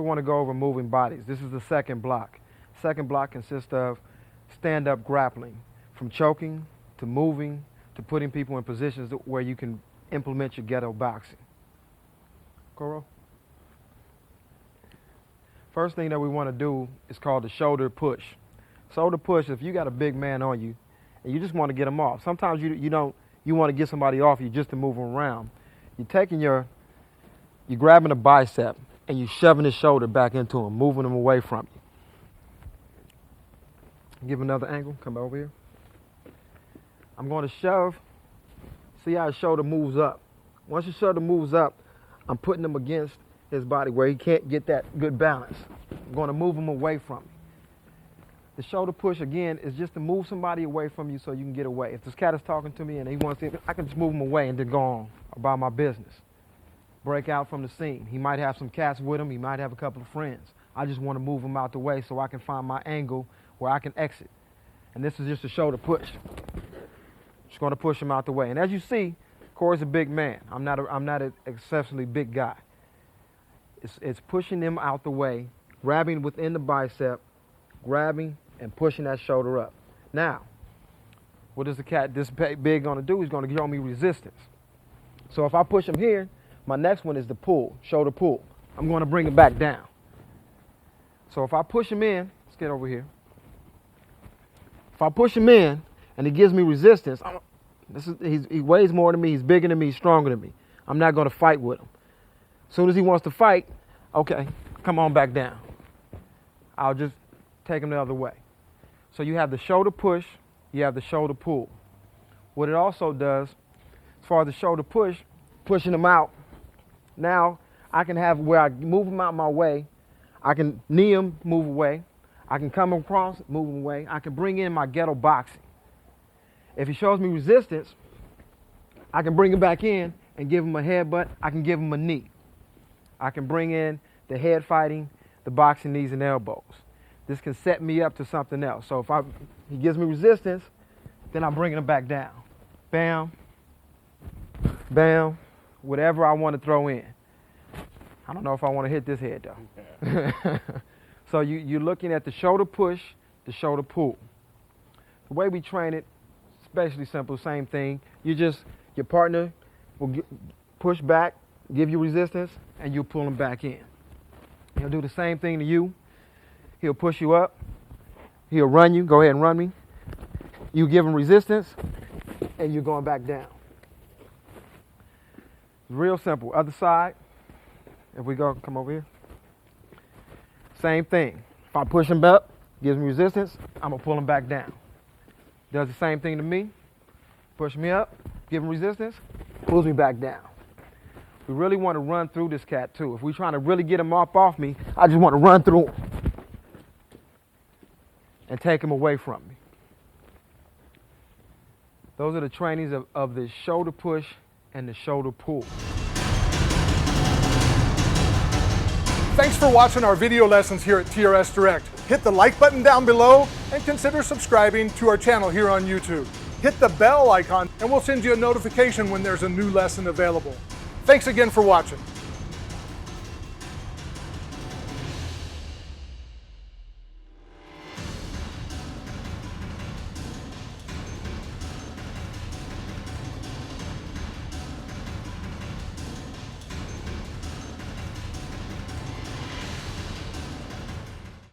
want to go over moving bodies. This is the second block. Second block consists of stand-up grappling, from choking to moving to putting people in positions where you can implement your ghetto boxing. Coro? First thing that we want to do is called the shoulder push. Shoulder push, if you got a big man on you and you just want to get him off. Sometimes you want to get somebody off you just to move him around. You're grabbing a bicep and you're shoving his shoulder back into him, moving him away from you. Give another angle, come over here. I'm going to shove, see how his shoulder moves up. Once your shoulder moves up, I'm putting him against his body where he can't get that good balance. I'm going to move him away from me. The shoulder push, again, is just to move somebody away from you so you can get away. If this cat is talking to me and he wants to, I can just move him away and then go on about my business. Break out from the scene. He might have some cats with him. He might have a couple of friends. I just want to move him out the way so I can find my angle where I can exit. And this is just a shoulder push. Just going to push him out the way. And as you see, Corey's a big man. I'm not an exceptionally big guy. It's pushing him out the way, grabbing within the bicep, grabbing and pushing that shoulder up. Now, what is the cat this big going to do? He's going to show me resistance. So if I push him here, my next one is the pull, shoulder pull. I'm going to bring it back down. So if I push him in, let's get over here. If I push him in and he gives me resistance, he weighs more than me, he's bigger than me, he's stronger than me. I'm not going to fight with him. As soon as he wants to fight, okay, come on back down. I'll just take him the other way. So you have the shoulder push, you have the shoulder pull. What it also does, as far as the shoulder push, pushing him out, now I can have where I move him out my way, I can knee him, move away, I can come across, move him away, I can bring in my ghetto boxing. If he shows me resistance, I can bring him back in and give him a headbutt, I can give him a knee. I can bring in the head fighting, the boxing knees and elbows. This can set me up to something else. So if he gives me resistance, then I'm bringing him back down. Bam, bam, whatever I want to throw in. I don't know if I want to hit this head though. Yeah. So you're looking at the shoulder push, the shoulder pull. The way we train it, especially simple, same thing. Your partner will push back, give you resistance, and you pull him back in. He'll do the same thing to you. He'll push you up. He'll run you. Go ahead and run me. You give him resistance, and you're going back down. Real simple. Other side. If we go, come over here. Same thing. If I push him up, gives me resistance, I'm going to pull him back down. Does the same thing to me. Push me up, give him resistance, pulls me back down. We really want to run through this cat too. If we're trying to really get him off me, I just want to run through him and take him away from me. Those are the trainings of the shoulder push and the shoulder pull. Thanks for watching our video lessons here at TRS Direct. Hit the like button down below and consider subscribing to our channel here on YouTube. Hit the bell icon and we'll send you a notification when there's a new lesson available. Thanks again for watching.